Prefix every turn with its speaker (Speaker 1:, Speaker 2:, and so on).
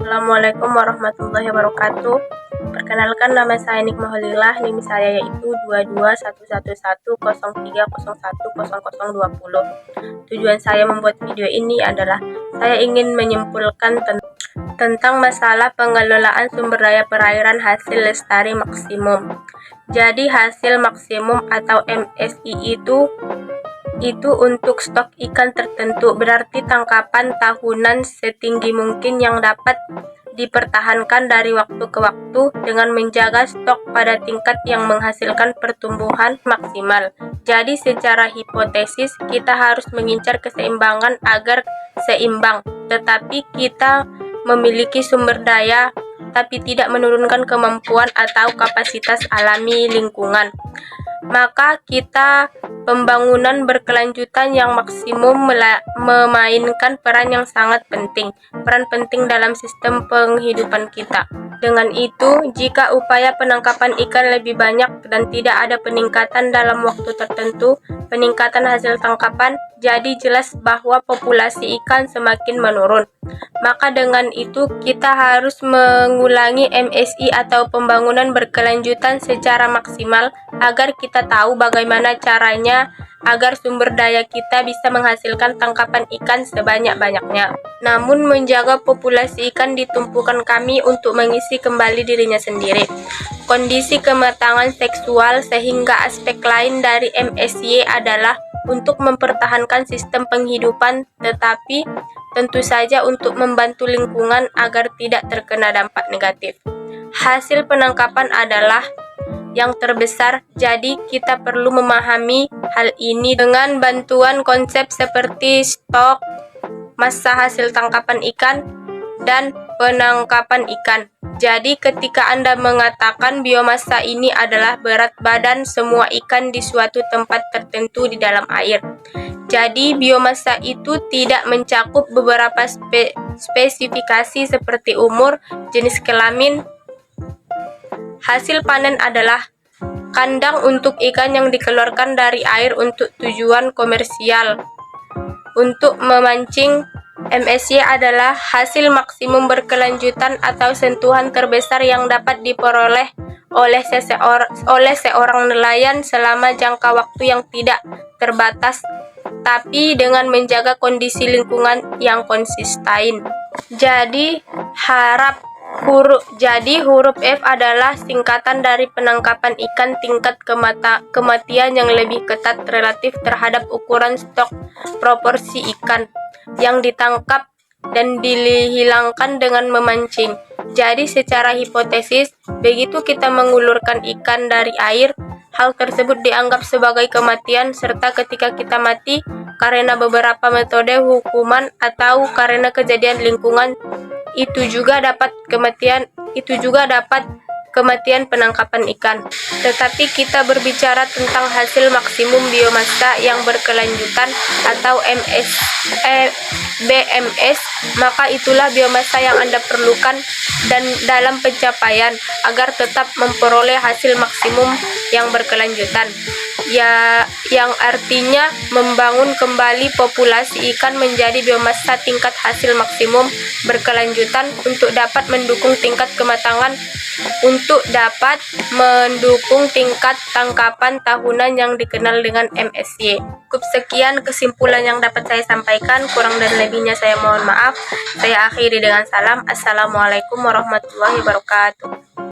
Speaker 1: Assalamualaikum warahmatullahi wabarakatuh. Perkenalkan, nama saya Nikmah Holilah, NIM saya yaitu 2211103010020. Tujuan saya membuat video ini adalah saya ingin menyimpulkan tentang masalah pengelolaan sumber daya perairan hasil lestari maksimum. Jadi hasil maksimum atau MSI itu untuk stok ikan tertentu, berarti tangkapan tahunan setinggi mungkin yang dapat dipertahankan dari waktu ke waktu dengan menjaga stok pada tingkat yang menghasilkan pertumbuhan maksimal. Jadi secara hipotesis kita harus mengincar keseimbangan agar seimbang, tetapi kita memiliki sumber daya tapi tidak menurunkan kemampuan atau kapasitas alami lingkungan. Maka kita pembangunan berkelanjutan yang maksimum memainkan peran yang sangat penting, peran penting dalam sistem penghidupan kita. Dengan itu, jika upaya penangkapan ikan lebih banyak dan tidak ada peningkatan dalam waktu tertentu, peningkatan hasil tangkapan, jadi jelas bahwa populasi ikan semakin menurun. Maka dengan itu kita harus mengulangi MSI atau pembangunan berkelanjutan secara maksimal agar kita tahu bagaimana caranya agar sumber daya kita bisa menghasilkan tangkapan ikan sebanyak-banyaknya. Namun menjaga populasi ikan ditumpukan kami untuk mengisi kembali dirinya sendiri. Kondisi kematangan seksual sehingga aspek lain dari MSY adalah untuk mempertahankan sistem penghidupan, tetapi tentu saja untuk membantu lingkungan agar tidak terkena dampak negatif. Hasil penangkapan adalah yang terbesar, jadi kita perlu memahami hal ini dengan bantuan konsep seperti stok, massa hasil tangkapan ikan, dan penangkapan ikan. Jadi ketika Anda mengatakan biomasa ini adalah berat badan semua ikan di suatu tempat tertentu di dalam air. Jadi biomasa itu tidak mencakup beberapa spesifikasi seperti umur, jenis kelamin. Hasil panen adalah kandang untuk ikan yang dikeluarkan dari air untuk tujuan komersial. Untuk memancing, MSY adalah hasil maksimum berkelanjutan atau sentuhan terbesar yang dapat diperoleh oleh seorang nelayan selama jangka waktu yang tidak terbatas, tapi dengan menjaga kondisi lingkungan yang konsisten. Jadi huruf F adalah singkatan dari penangkapan ikan tingkat kematian yang lebih ketat relatif terhadap ukuran stok proporsi ikan yang ditangkap dan dihilangkan dengan memancing. Jadi secara hipotesis, begitu kita mengulurkan ikan dari air, hal tersebut dianggap sebagai kematian, serta ketika kita mati karena beberapa metode hukuman atau karena kejadian lingkungan, itu juga dapat kematian penangkapan ikan. Tetapi kita berbicara tentang hasil maksimum biomasa yang berkelanjutan atau BMS, maka itulah biomasa yang Anda perlukan dan dalam pencapaian agar tetap memperoleh hasil maksimum yang berkelanjutan. Ya, yang artinya membangun kembali populasi ikan menjadi biomasa tingkat hasil maksimum berkelanjutan untuk dapat mendukung tingkat kematangan, untuk dapat mendukung tingkat tangkapan tahunan yang dikenal dengan MSY. Cukup sekian kesimpulan yang dapat saya sampaikan, kurang dan lebihnya saya mohon maaf. Saya akhiri dengan salam. Assalamualaikum warahmatullahi wabarakatuh.